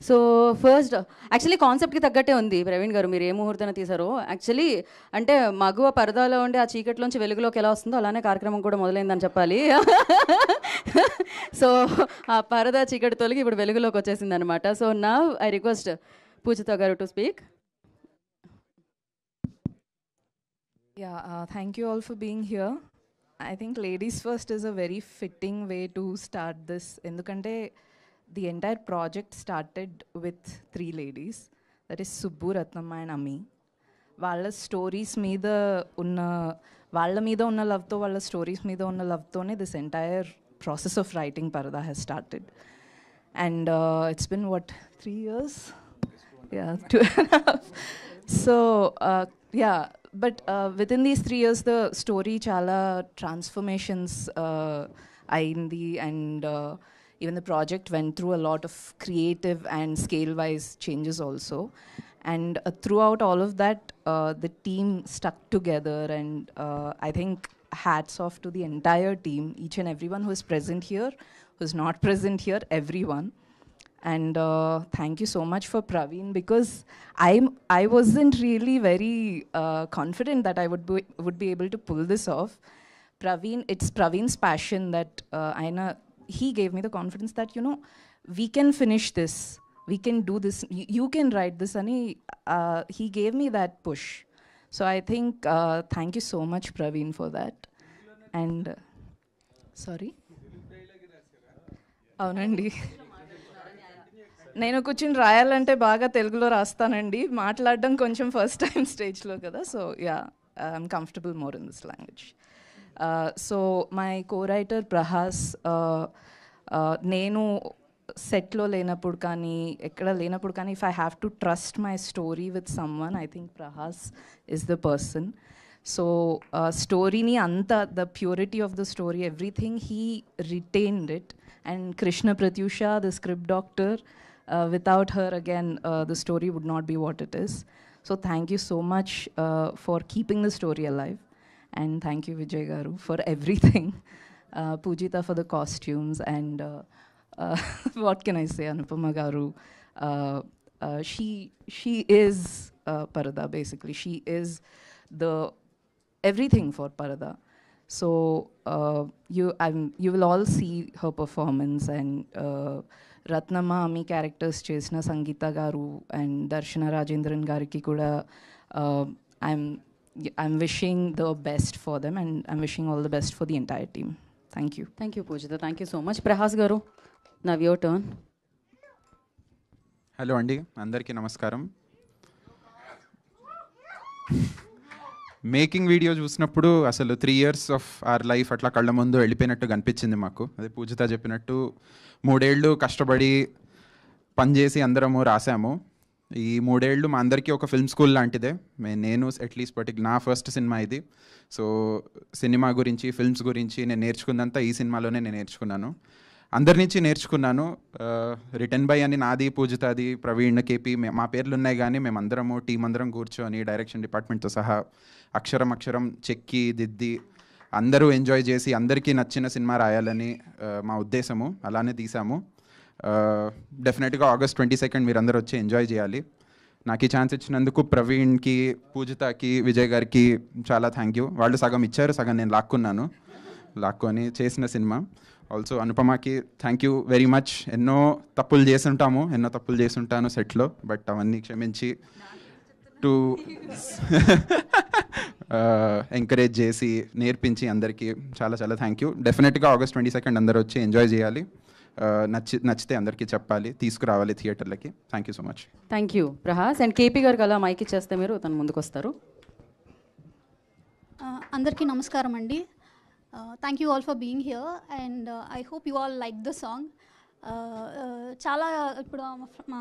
So first actually కాన్సెప్ట్కి తగ్గట్టే ఉంది ప్రవీణ్ గారు, మీరు ఏ ముహూర్తాన్ని తీశారో. యాక్చువల్లీ అంటే మగువ పరదాలో ఉండి ఆ చీకట్లోంచి వెలుగులోకి ఎలా వస్తుందో అలానే కార్యక్రమం కూడా మొదలైందని చెప్పాలి. సో ఆ పరదా చీకటి తొలగి ఇప్పుడు వెలుగులోకి వచ్చేసింది అనమాట. సో నౌ ఐ రిక్వెస్ట్ పూజిత గారు to speak. Yeah, thank you all for being here. I think ladies first is a very fitting way to start this. Endukante the entire project started with 3 ladies. That is Subbu, Ratnamma and Ami. Valla stories meeda unna love tho, valla stories meeda unna love tone this entire process of writing Parada has started. And it's been what, 3 years? Yeah, 2.5. So yeah, but within these 3 years the story chala transformations ayindi, and even the project went through a lot of creative and scale wise changes also. And throughout all of that the team stuck together, and I think hats off to the entire team, each and everyone who is present here, who is not present here, everyone. And thank you so much for Praveen, because I wasn't really very confident that I would be able to pull this off. Praveen, it's Praveen's passion that he gave me the confidence that, you know, we can finish this, we can do this, you can write this, and he gave me that push. So I think thank you so much Praveen for that. And sorry, అవునండి, నేను కూర్చుని రాయాలంటే బాగా తెలుగులో రాస్తానండి, మాట్లాడడం కొంచెం first time స్టేజ్లో కదా. So yeah, I'm comfortable more in this language. So my co writer Prahas, నేను సెట్లో లేనప్పుడు కానీ ఎక్కడ లేనప్పుడు కానీ if I have to trust my story with someone, I think Prahas is the person. So స్టోరీని అంతా, the purity of the story, everything he retained it. And Krishna Pratyusha, the script doctor, without her again the story would not be what it is. So thank you so much for keeping the story alive, and thank you Vijay garu for everything. Pujita for the costumes, and what can I say, Anupama garu, she is Parada, basically she is the everything for Parada. So you will all see her performance, and Ratnamma, మీ characters చేసిన Sangeetha garu and Darshana Rajendran గారికి కూడా I'm wishing the best for them, and I'm wishing all the best for the entire team. Thank you. Thank you Poojitha, thank you so much. Prahas garu, now your turn. Hello అండి, అందరికీ నమస్కారం. Making video చూసినప్పుడు అసలు 3 years of our life అట్లా కళ్ళ ముందు వెళ్ళిపోయినట్టు కనిపించింది మాకు. అదే పూజిత చెప్పినట్టు 3 ఏళ్ళు కష్టపడి పనిచేసి అందరము రాసాము. ఈ 3 ఏళ్ళు మా అందరికీ ఒక ఫిల్మ్ స్కూల్ లాంటిదే. నేను అట్లీస్ట్ నా ఫస్ట్ సినిమా ఇది. సో సినిమా గురించి, ఫిల్మ్స్ గురించి నేను నేర్చుకున్నంత ఈ సినిమాలోనే నేను నేర్చుకున్నాను. అందరి నుంచి నేర్చుకున్నాను. రిటర్న్ బై అని నాది, పూజితాది, ప్రవీణ్, కేపీ, మా పేర్లు ఉన్నాయి, కానీ మేమందరము టీం అందరం కూర్చొని డైరెక్షన్ డిపార్ట్మెంట్తో సహా అక్షరం అక్షరం చెక్కి దిద్ది అందరూ ఎంజాయ్ చేసి అందరికీ నచ్చిన సినిమా రాయాలని మా ఉద్దేశము. అలానే తీసాము. డెఫినెట్గా August 22 మీరు అందరూ వచ్చి ఎంజాయ్ చేయాలి. నాకు ఈ ఛాన్స్ ఇచ్చినందుకు ప్రవీణ్కి, పూజితకి, విజయ్ గారికి చాలా థ్యాంక్ యూ. వాళ్ళు సగం ఇచ్చారు, సగం నేను లాక్కొని చేసిన సినిమా. ఆల్సో అనుపమకి థ్యాంక్ యూ వెరీ మచ్. ఎన్నో తప్పులు చేసుంటాను సెట్లో, బట్ అవన్నీ క్షమించి టు ఎంకరేజ్ చేసి నేర్పించి అందరికీ చాలా చాలా థ్యాంక్ యూ. డెఫినెట్గా August 22 అందరూ వచ్చి ఎంజాయ్ చేయాలి. నచ్చితే అందరికీ చెప్పాలి, తీసుకురావాలి థియేటర్లకి. Thank you so much. Thank you Prahas. And KP గారికి అలా మైక్ ఇచ్చేస్తే మీరు తను ముందుకు వస్తారు. అందరికీ నమస్కారం అండి. Thank you all for being here, and I hope you all like the song. చాలా ఇప్పుడు మా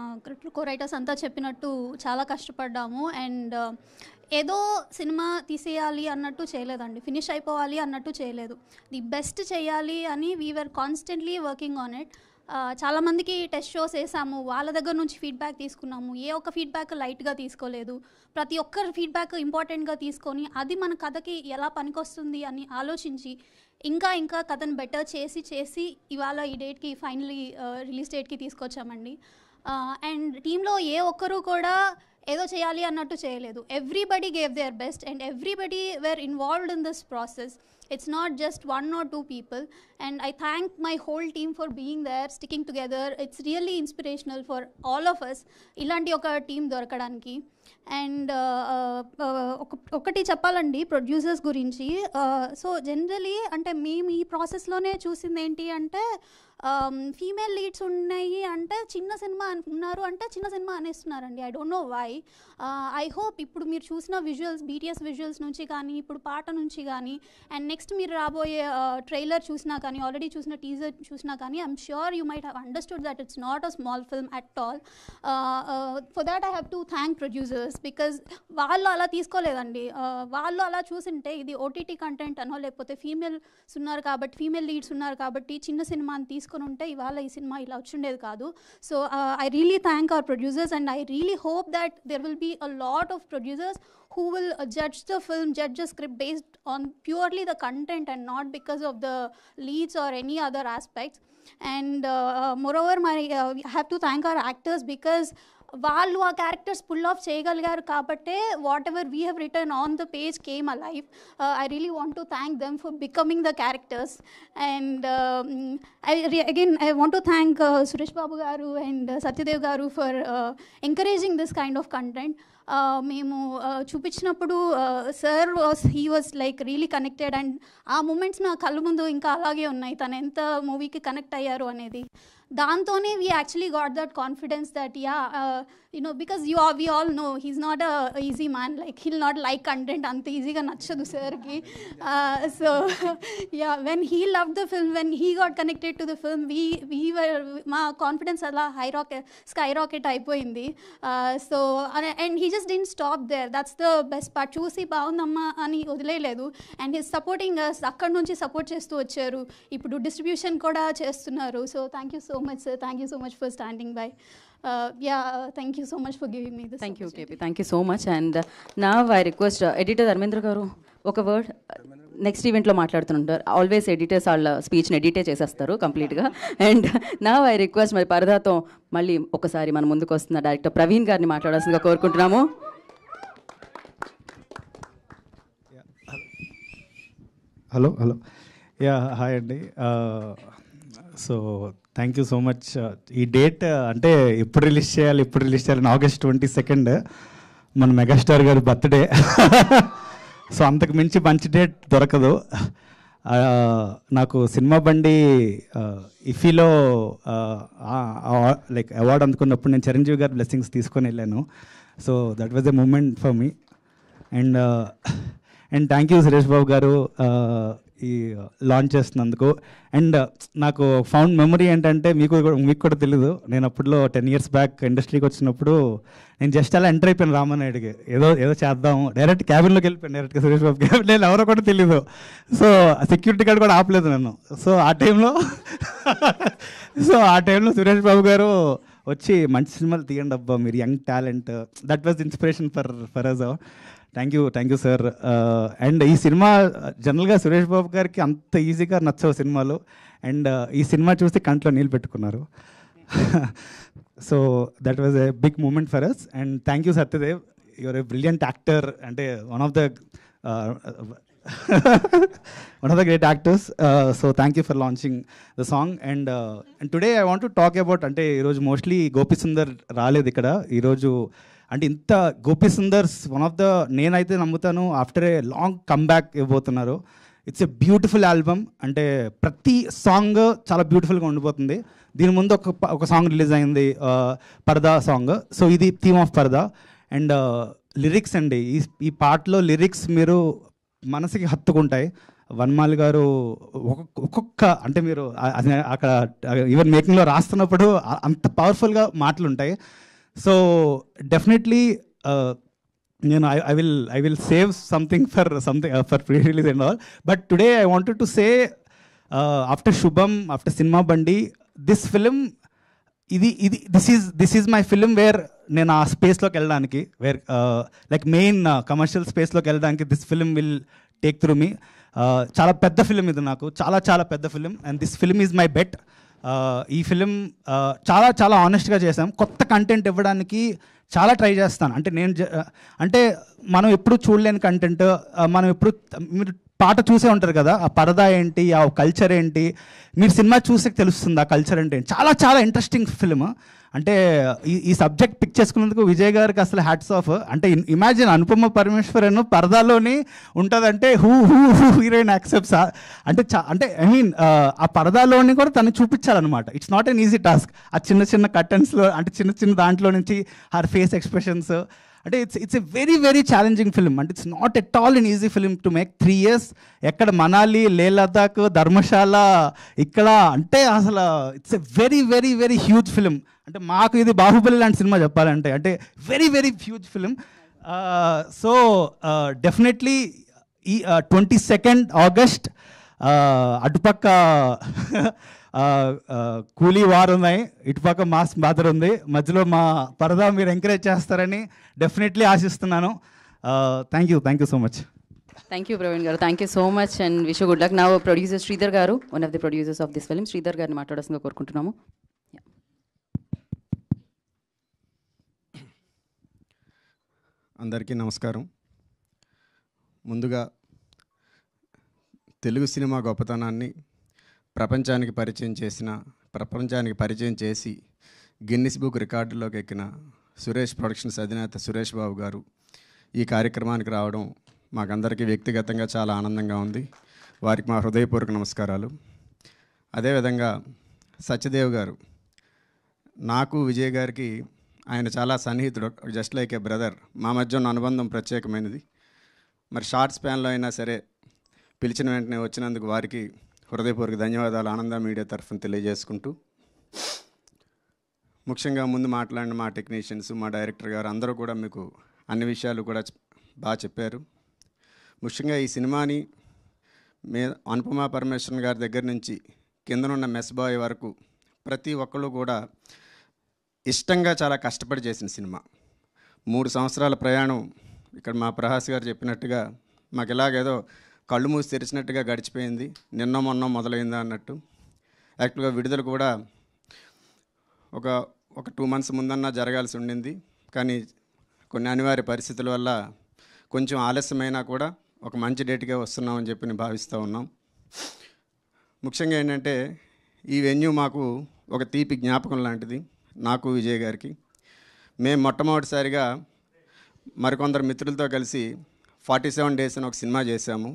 కో రైటర్స్ అంతా చెప్పినట్టు చాలా కష్టపడ్డాము, అండ్ ఏదో సినిమా తీసేయాలి అన్నట్టు చేయలేదండి, ఫినిష్ అయిపోవాలి అన్నట్టు చేయలేదు. ది బెస్ట్ చేయాలి అని we're constantly working on it. చాలామందికి టెస్ట్ షోస్ వేసాము, వాళ్ళ దగ్గర నుంచి ఫీడ్బ్యాక్ తీసుకున్నాము. ఏ ఒక్క ఫీడ్బ్యాక్ లైట్గా తీసుకోలేదు, ప్రతి ఒక్కరి ఫీడ్బ్యాక్ ఇంపార్టెంట్గా తీసుకొని అది మన కథకి ఎలా పనికొస్తుంది అని ఆలోచించి ఇంకా కథను బెటర్ చేసి ఇవాళ ఈ డేట్కి ఫైనలీ రిలీజ్ డేట్కి తీసుకొచ్చామండి. అండ్ టీంలో ఏ ఒక్కరు కూడా ఏదో చేయాలి అన్నట్టు చేయలేదు. Everybody gave their best and everybody were involved in this process. It's not just one or two people, and I thank my whole team for being there, sticking together. It's really inspirational for all of us ilanti oka team dorakadaniki. And ఒకటి చెప్పాలండి producers గురించి. So generally అంటే మేము ఈ ప్రాసెస్లోనే చూసింది ఏంటి అంటే female leads ఉన్నాయి అంటే చిన్న సినిమా ఉన్నారు అంటే చిన్న సినిమా అనేస్తున్నారండి. I don't know why. I hope ఇప్పుడు మీరు చూసిన విజువల్స్, బీటీఎస్ విజువల్స్ నుంచి కానీ, ఇప్పుడు పాట నుంచి కానీ, అండ్ నెక్స్ట్ మీరు రాబోయే ట్రైలర్ చూసినా కానీ, ఆల్రెడీ చూసిన టీజర్ చూసినా కానీ, I'm sure you might have understood that it's not a small film at all. For that I have to thank producers, because వాళ్ళు అలా తీసుకోలేదండి. వాళ్ళు అలా చూసింటే ఇది ఓటీటీ కంటెంట్ అనో లేకపోతే ఫీమేల్స్ ఉన్నారు కాబట్టి, ఫీమేల్ లీడ్స్ ఉన్నారు కాబట్టి చిన్న సినిమాని తీసుకొని ఉంటే ఇవాళ ఈ సినిమా ఇలా వచ్చిండేది కాదు. So I really thank our producers and I really hope that there will be a lot of producers who will judge the film, judge the script based on purely the content and not because of the leads or any other aspects. And moreover, I have to thank our actors because వాళ్ళు ఆ characters pull off చేయగలిగారు కాబట్టే whatever we have written on the page came alive. I really want to thank them for becoming the characters. And I want to thank Suresh Babu garu and Satyadev garu for encouraging this kind of content. మేము చూపించినప్పుడు sir he was like really connected and ఆ moments నా కళ్ళ ముందు ఇంకా అలాగే ఉన్నాయి, తను ఎంత మూవీకి కనెక్ట్ అయ్యారు అనేది. దాంతోనే we actually got that confidence that because we all know he's not a easy man, like he'll not like content ant easy ga nachadu sir ki. So yeah, when he loved the film, when he got connected to the film, we were ma confidence ala skyrocket అయిపోయింది. So and he just didn't stop there. That's the best part. చూసి బాగుందమ్మా అని వదిలేయలేదు and he's supporting us. అక్కడ నుంచి support చేస్తూ వచ్చారు, ఇప్పుడు distribution కూడా చేస్తున్నారు. So thank you so much sir, thank you so much for standing by. Thank you so much for giving me this. Thank you KP, thank you so much. And now I request editor Dharmendra గారు ఒక word. Next ఈవెంట్లో మాట్లాడుతుంటారు, always editors వాళ్ళ స్పీచ్ని ఎడిటే చేసేస్తారు కంప్లీట్గా. And నా I request మరి పరదాతో మళ్ళీ ఒకసారి మన ముందుకు వస్తున్న డైరెక్టర్ ప్రవీణ్ గారిని మాట్లాడాల్సిందిగా కోరుకుంటున్నాము. హలో హాయ్ అండి. So thank you so much. ఈ డేట్ అంటే ఎప్పుడు రిలీజ్ చేయాలి ఆగస్ట్ 22 మన మెగాస్టార్ గారి బర్త్డే. సో అంతకు మించి మంచి డేట్ దొరకదు. నాకు సినిమా బండి ఇఫీలో లైక్ అవార్డు అందుకున్నప్పుడు నేను చిరంజీవి గారి బ్లెస్సింగ్స్ తీసుకొని వెళ్ళాను. So that was a moment for me. And thank you Suresh Babu garu ఈ లాంచ్ చేస్తున్నందుకు. అండ్ నాకు ఫౌండ్ మెమరీ ఏంటంటే మీకు కూడా తెలీదు, నేను అప్పట్లో 10 years బ్యాక్ ఇండస్ట్రీకి వచ్చినప్పుడు నేను జస్ట్ అలా ఎంటర్ అయిపోయాను రామానాయుడికి, ఏదో చేద్దాం, డైరెక్ట్ క్యాబిన్లోకి వెళ్ళిపోయాను, డైరెక్ట్గా సురేష్ బాబు క్యాబిన్ ఎవరో కూడా తెలీదు. సో సెక్యూరిటీ గార్డ్ కూడా ఆపలేదు నన్ను. సో ఆ టైంలో సురేష్ బాబు గారు వచ్చి మంచి సినిమాలు తీయండి అబ్బా, మీరు young talent, that was inspiration for us. Thank you sir. And ఈ సినిమా జనరల్గా సురేష్ బాబు గారికి అంత ఈజీగా నచ్చవు సినిమాలు, అండ్ ఈ సినిమా చూసి కంట్లో నీళ్ళు పెట్టుకున్నారు. So that was a big moment for us. And thank you Satyadev, you're a brilliant actor, అంటే one of the great actors. So thank you for launching the song. And today I want to talk about, అంటే ఈరోజు mostly Gopi Sundar రాలేదు ఇక్కడ ఈరోజు. అంటే ఇంత Gopi Sundar's one of the, నేనైతే నమ్ముతాను ఆఫ్టర్ ఏ లాంగ్ కమ్బ్యాక్ ఇవ్వబోతున్నారు. It's a beautiful album. అంటే ప్రతి సాంగ్ చాలా బ్యూటిఫుల్గా ఉండిపోతుంది. దీని ముందు ఒక సాంగ్ రిలీజ్ అయింది, పరదా సాంగ్. సో ఇది థీమ్ ఆఫ్ పరదా. అండ్ లిరిక్స్ అండి, ఈ పాటలో లిరిక్స్ మీరు మనసుకి హత్తుకుంటాయి. వన్మాల్ గారు ఒక్కొక్క, అంటే మీరు అక్కడ ఈవెన్ మేకింగ్లో రాస్తున్నప్పుడు అంత పవర్ఫుల్గా మాటలు ఉంటాయి. సో డెఫినెట్లీ నేను I will save something for pre release and all. But today I wanted to say after Shubham, after Cinema Bandi, this film this is my film where నేను ఆ స్పేస్లోకి వెళ్ళడానికి, వేర్ లైక్ మెయిన్ కమర్షియల్ స్పేస్లోకి వెళ్ళడానికి this film will take through me. చాలా పెద్ద film ఇది, నాకు చాలా పెద్ద film. And this film is my bet. ఈ ఫిలిం చాలా చాలా ఆనెస్ట్గా చేసాం. కొత్త కంటెంట్ ఇవ్వడానికి చాలా ట్రై చేస్తాను. అంటే అంటే మనం ఎప్పుడు చూడలేని కంటెంట్, మనం ఎప్పుడు మీరు పాట చూసే ఉంటారు కదా, ఆ పరదా ఏంటి, ఆ కల్చర్ ఏంటి, మీరు సినిమా చూసే తెలుస్తుంది ఆ కల్చర్ అంటే. చాలా చాలా ఇంట్రెస్టింగ్ ఫిల్మ్. అంటే ఈ సబ్జెక్ట్ పిక్ చేసుకున్నందుకు విజయ్ గారికి అసలు హ్యాట్స్ ఆఫ్. అంటే ఇమాజిన్ అనుపమ పరమేశ్వరన్ పరదాలోని ఉంటుందంటే హూ హీరోయిన్ యాక్సెప్ట్స్. అంటే అంటే ఐ మీన్ ఆ పరదాలోని కూడా తను చూపించాలన్నమాట. It's not an easy task. ఆ చిన్న చిన్న కర్టన్స్లో అంటే చిన్న చిన్న దాంట్లో నుంచి హర్ ఫేస్ ఎక్స్ప్రెషన్స్, అంటే it's a very very challenging film. అంటే it's not at all in easy film to make. 3 years ఎక్కడ మనాలి, లే లదాఖ్, ధర్మశాల ఇక్కడ అంటే అసలు it's a very very very huge film. అంటే మాకు ఇది బాహుబలి లాంటి సినిమా చెప్పాలంటే. అంటే very very huge film. So definitely ఈ 22nd August అటుపక్క కూలీ వార్ ఉన్నాయి, ఇటుపక్క మాస్ బాదర్ ఉంది, మధ్యలో మా పరదా మీరు ఎంకరేజ్ చేస్తారని డెఫినెట్లీ ఆశిస్తున్నాను. Thank you so much. Thank you Praveen garu, thank you so much and wish good luck. నా producer Sridhar garu, one of the producers of this film, Sridhar గారిని మాట్లాడాల్సిందిగా కోరుకుంటున్నాము. అందరికీ నమస్కారం. ముందుగా తెలుగు సినిమా గొప్పతనాన్ని ప్రపంచానికి పరిచయం చేసి గిన్నిస్ బుక్ రికార్డులోకి ఎక్కిన సురేష్ ప్రొడక్షన్స్ అధినేత సురేష్ బాబు గారు ఈ కార్యక్రమానికి రావడం మాకందరికీ వ్యక్తిగతంగా చాలా ఆనందంగా ఉంది. వారికి మా హృదయపూర్వక నమస్కారాలు. అదేవిధంగా సత్యదేవ్ గారు, నాకు విజయ్ గారికి ఆయన చాలా సన్నిహితుడు, జస్ట్ లైక్ ఏ బ్రదర్. మా మధ్య ఉన్న అనుబంధం ప్రత్యేకమైనది. మరి షార్ట్ స్పాన్లో అయినా సరే పిలిచిన వెంటనే వచ్చినందుకు వారికి హృదయపూర్వక ధన్యవాదాలు ఆనంద మీడియా తరఫున తెలియజేసుకుంటూ, ముఖ్యంగా ముందు మాట్లాడిన మా టెక్నీషియన్స్, మా డైరెక్టర్ గారు అందరూ కూడా మీకు అన్ని విషయాలు కూడా బాగా చెప్పారు. ముఖ్యంగా ఈ సినిమాని అనుపమ పరమేశ్వరన్ గారి దగ్గర నుంచి కిందనున్న మెస్ బాయ్ వరకు ప్రతి ఒక్కళ్ళు కూడా ఇష్టంగా చాలా కష్టపడి చేసిన సినిమా. 3 సంవత్సరాల ప్రయాణం ఇక్కడ మా ప్రహాస్ గారు చెప్పినట్టుగా మాకు ఇలాగేదో కళ్ళు మూసి తెరిచినట్టుగా గడిచిపోయింది, నిన్న మొన్న మొదలైందా అన్నట్టు. యాక్చువల్గా విడుదల కూడా ఒక 2 months ముందన్నా జరగాల్సి ఉండింది. కానీ కొన్ని అనివార్య పరిస్థితుల వల్ల కొంచెం ఆలస్యమైనా కూడా ఒక మంచి డేట్గా వస్తున్నామని చెప్పి నేను భావిస్తూ ఉన్నాం. ముఖ్యంగా ఏంటంటే ఈ వెన్యూ మాకు ఒక తీపి జ్ఞాపకం లాంటిది, నాకు విజయ్ గారికి. మేము మొట్టమొదటిసారిగా మరికొందరు మిత్రులతో కలిసి 47 Days అని ఒక సినిమా చేశాము.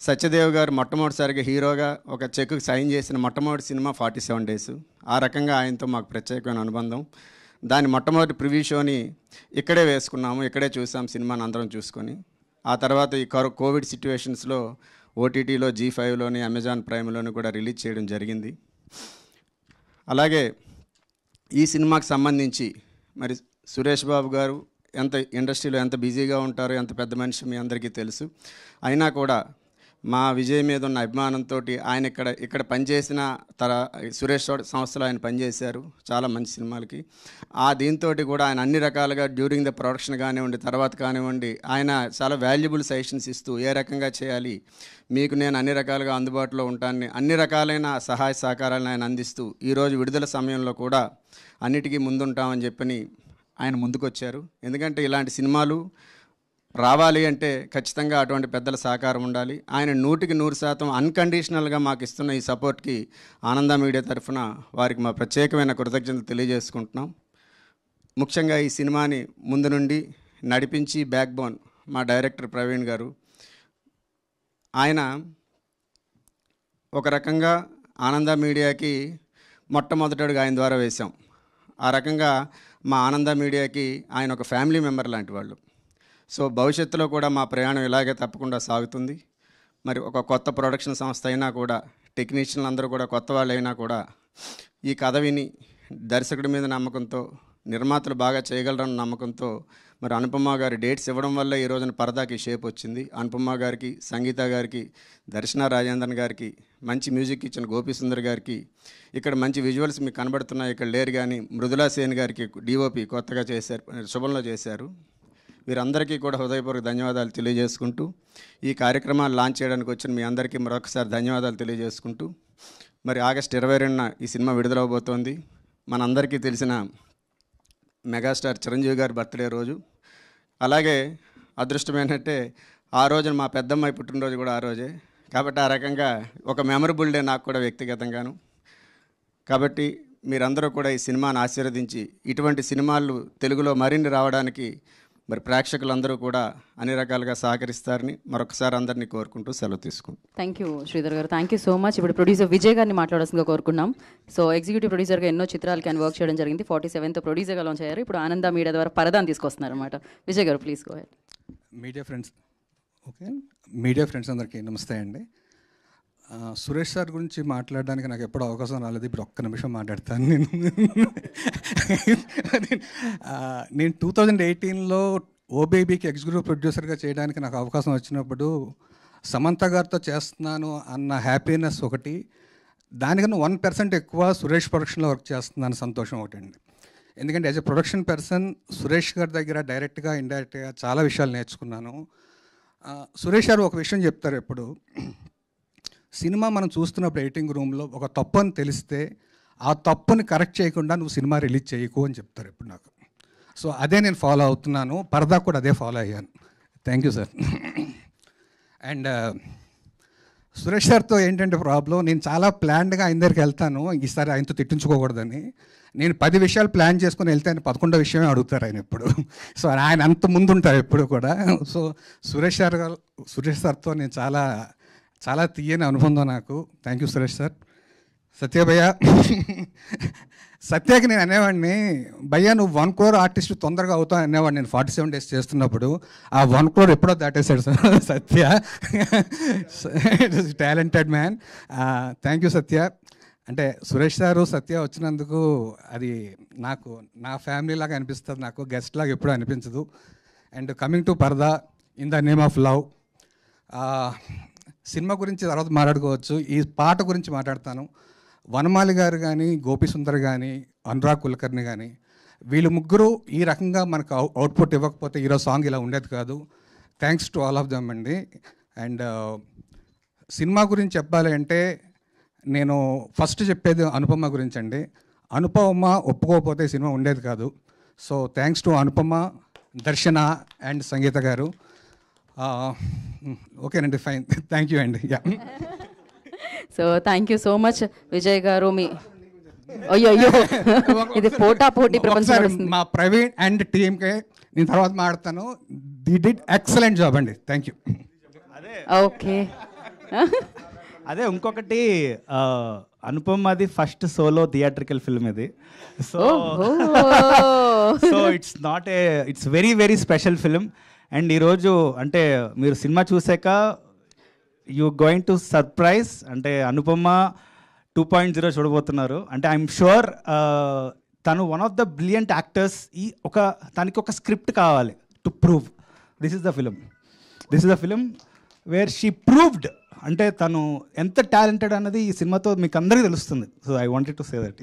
సత్యదేవ్ గారు మొట్టమొదటిసారిగా హీరోగా ఒక చెక్కు సైన్ చేసిన మొట్టమొదటి సినిమా 47 Days. ఆ రకంగా ఆయనతో మాకు ప్రత్యేకమైన అనుబంధం. దాని మొట్టమొదటి ప్రివ్యూ షోని ఇక్కడే వేసుకున్నాము, ఇక్కడే చూసాం సినిమాని అందరం చూసుకొని. ఆ తర్వాత ఈ కోవిడ్ సిచ్యువేషన్స్లో ఓటీటీలో, G5లోని, అమెజాన్ ప్రైమ్లోని కూడా రిలీజ్ చేయడం జరిగింది. అలాగే ఈ సినిమాకి సంబంధించి మరి సురేష్ బాబు గారు ఇండస్ట్రీలో ఎంత బిజీగా ఉంటారో, ఎంత పెద్ద మనిషి మీ అందరికీ తెలుసు. అయినా కూడా మా విజయ్ మీద ఉన్న అభిమానంతో ఆయన ఇక్కడ పనిచేసిన సురేష్ సంస్థలో ఆయన పనిచేశారు చాలా మంచి సినిమాలకి. దీంతో కూడా ఆయన అన్ని రకాలుగా డ్యూరింగ్ ద ప్రొడక్షన్ కానివ్వండి, తర్వాత కానివ్వండి, ఆయన చాలా వాల్యుబుల్ సజెషన్స్ ఇస్తూ ఏ రకంగా చేయాలి, మీకు నేను అన్ని రకాలుగా అందుబాటులో ఉంటానని అన్ని రకాలైన సహాయ సహకారాలను ఆయన అందిస్తూ ఈరోజు విడుదల సమయంలో కూడా అన్నిటికీ ముందుంటామని చెప్పని ఆయన ముందుకొచ్చారు. ఎందుకంటే ఇలాంటి సినిమాలు రావాలి అంటే ఖచ్చితంగా అటువంటి పెద్దల సహకారం ఉండాలి. ఆయన 100% అన్కండిషనల్గా మాకు ఇస్తున్న ఈ సపోర్ట్కి ఆనంద మీడియా తరఫున వారికి మా ప్రత్యేకమైన కృతజ్ఞతలు తెలియజేసుకుంటున్నాం. ముఖ్యంగా ఈ సినిమాని ముందు నుండి నడిపించి బ్యాక్ బోన్ మా డైరెక్టర్ ప్రవీణ్ గారు. ఆయన ఒక రకంగా ఆనంద మీడియాకి మొట్టమొదటి అడుగు ఆయన ద్వారా వేశాం. ఆ రకంగా మా ఆనంద మీడియాకి ఆయన ఒక ఫ్యామిలీ మెంబర్ లాంటి వాళ్ళు. సో భవిష్యత్తులో కూడా మా ప్రయాణం ఇలాగే తప్పకుండా సాగుతుంది. మరి ఒక కొత్త ప్రొడక్షన్ సంస్థ అయినా కూడా, టెక్నీషియన్లు అందరూ కూడా కొత్త వాళ్ళు అయినా కూడా ఈ కథ విని దర్శకుడి మీద నమ్మకంతో, నిర్మాతలు బాగా చేయగలరన్న నమ్మకంతో మరి అనుపమ గారి డేట్స్ ఇవ్వడం వల్ల ఈ రోజున పరదాకి షేప్ వచ్చింది. అనుపమ గారికి, సంగీత గారికి, దర్శన రాజేంద్రన్ గారికి, మంచి మ్యూజిక్ ఇచ్చిన గోపీసుందర్ గారికి, ఇక్కడ మంచి విజువల్స్ మీకు కనబడుతున్నాయి ఇక్కడ లేరు కానీ మృదులా సేన్ గారికి డిఓపి కొత్తగా చేశారు, శుభంలో చేశారు. వీరందరికీ కూడా హృదయపూర్వక ధన్యవాదాలు తెలియజేసుకుంటూ ఈ కార్యక్రమాలు లాంచ్ చేయడానికి వచ్చిన మీ అందరికీ మరొకసారి ధన్యవాదాలు తెలియజేసుకుంటూ మరి ఆగస్టు 22న ఈ సినిమా విడుదలవబోతోంది. మనందరికీ తెలిసిన మెగాస్టార్ చిరంజీవి గారి బర్త్డే రోజు. అలాగే అదృష్టమేంటంటే ఆ రోజున మా పెద్దమ్మాయి పుట్టినరోజు కూడా ఆ రోజే. కాబట్టి ఆ రకంగా ఒక మెమరబుల్ డే నాకు కూడా వ్యక్తిగతంగాను. కాబట్టి మీరందరూ కూడా ఈ సినిమాను ఆశీర్వదించి ఇటువంటి సినిమాలు తెలుగులో మరిన్ని రావడానికి మరి ప్రేక్షకులందరూ కూడా అన్ని రకాలుగా సహకరిస్తారని మరొకసారి అందరినీ కోరుకుంటూ సెలవు తీసుకుంటాం. థ్యాంక్ యూ శ్రీధర్ గారు, థ్యాంక్ యూ సో మచ్. ఇప్పుడు ప్రొడ్యూసర్ విజయ్ గారిని మాట్లాడాల్సిందిగా కోరుకున్నాం. సో ఎగ్జిక్యూటివ్ ప్రొడ్యూసర్గా ఎన్నో చిత్రాలకి ఆయన వర్క్ చేయడం జరిగింది. 47th ప్రొడ్యూసర్గా లాంచ్ అయ్యారు. ఇప్పుడు ఆనంద మీడియా ద్వారా పరదాన్ని తీసుకొస్తున్నారు అనమాట. విజయ్ గారు please go ahead. Media friends అందరికీ నమస్తే అండి. సురేష్ సార్ గురించి మాట్లాడడానికి నాకు ఎప్పుడూ అవకాశం రాలేదు. ఇప్పుడు ఒక్క నిమిషం మాట్లాడతాను. నేను 2018లో ఓబేబీకి ఎగ్జిక్యూటివ్ ప్రొడ్యూసర్గా చేయడానికి నాకు అవకాశం వచ్చినప్పుడు సమంత గారితో చేస్తున్నాను అన్న హ్యాపీనెస్ ఒకటి, దానికన్నా 1% ఎక్కువ సురేష్ ప్రొడక్షన్లో వర్క్ చేస్తున్నాను సంతోషం ఒకటి అండి. ఎందుకంటే as a production person Suresh గారి దగ్గర డైరెక్ట్గా ఇండైరెక్ట్గా చాలా విషయాలు నేర్చుకున్నాను. సురేష్ గారు ఒక విషయం చెప్తారు ఎప్పుడు, సినిమా మనం చూస్తున్నప్పుడు ఎడిటింగ్ రూమ్లో ఒక తప్పు అని తెలిస్తే ఆ తప్పుని కరెక్ట్ చేయకుండా నువ్వు సినిమా రిలీజ్ చేయకు అని చెప్తారు ఎప్పుడు నాకు. సో అదే నేను ఫాలో అవుతున్నాను, పరదా కూడా అదే ఫాలో అయ్యాను. Thank you sir. And Suresh సార్తో ఏంటంటే ప్రాబ్లం, నేను చాలా ప్లాన్డ్గా ఆయన దగ్గరికి వెళ్తాను, ఈసారి ఆయనతో తిట్టించుకోకూడదని. నేను 10 విషయాలు ప్లాన్ చేసుకుని వెళ్తే ఆయన 11వ విషయమే అడుగుతారు ఆయన ఎప్పుడు. సో ఆయన అంత ముందు ఉంటారు ఎప్పుడు కూడా. సో సురేష్ సార్తో నేను చాలా తీయని అనుబంధం నాకు. Thank you Suresh sir. Satya bhaiya, సత్యకి నేను అనేవాడిని, భయ్య నువ్వు 1 crore ఆర్టిస్ట్ తొందరగా అవుతావు అనేవాడిని నేను 47 days చేస్తున్నప్పుడు. ఆ 1 crore ఎప్పుడో దాటేశాడు sir Satya. Talented man. Thank you Satya. అంటే సురేష్ సారు సత్య వచ్చినందుకు అది నాకు నా ఫ్యామిలీ లాగా అనిపిస్తుంది, నాకు గెస్ట్ లాగా ఎప్పుడూ అనిపించదు. అండ్ కమింగ్ టు పరదా in the name of love, cinema గురించి తర్వాత మాట్లాడుకోవచ్చు, ఈ పాట గురించి మాట్లాడతాను. వనమాలి గారు కానీ, గోపి సుందర్ కానీ, అనురాగ్ కులకర్ణి కానీ, వీళ్ళు ముగ్గురు ఈ రకంగా మనకు అవుట్పుట్ ఇవ్వకపోతే ఈరోజు సాంగ్ ఇలా ఉండేది కాదు. Thanks to all of them అండి. అండ్ సినిమా గురించి చెప్పాలి అంటే నేను ఫస్ట్ చెప్పేది అనుపమ గురించి అండి. అనుపమ ఒప్పుకోకపోతే సినిమా ఉండేది కాదు. సో థ్యాంక్స్ టు అనుపమ, దర్శన అండ్ సంగీత గారు. ఓకేనండి, ఫైన్, థ్యాంక్ యూ అండి. Yeah, so thank you so much Vijay గారు. మీ అయ్యో ఇది పోటీ ప్రపంచం. మా ప్రవీణ్ అండ్ టీమ్కే నేను తర్వాత మాట్లాడతాను. ది డిడ్ ఎక్సలెంట్ జాబ్ అండి. Thank you. ఓకే. అదే ఇంకొకటి, అనుపమది ఫస్ట్ సోలో థియేట్రికల్ ఫిల్మ్ ఇది. So it's very very special film. And ఈరోజు అంటే మీరు సినిమా చూసాక యూ గోయింగ్ టు సర్ప్రైజ్. అంటే అనుపమ 2.0 చూడబోతున్నారు. అంటే ఐఎమ్ షూర్ తను one of the brilliant actors. తనకి ఒక స్క్రిప్ట్ కావాలి to prove this is the film where she proved. అంటే తను ఎంత టాలెంటెడ్ అన్నది ఈ సినిమాతో మీకు అందరికీ తెలుస్తుంది. So I wanted to say that.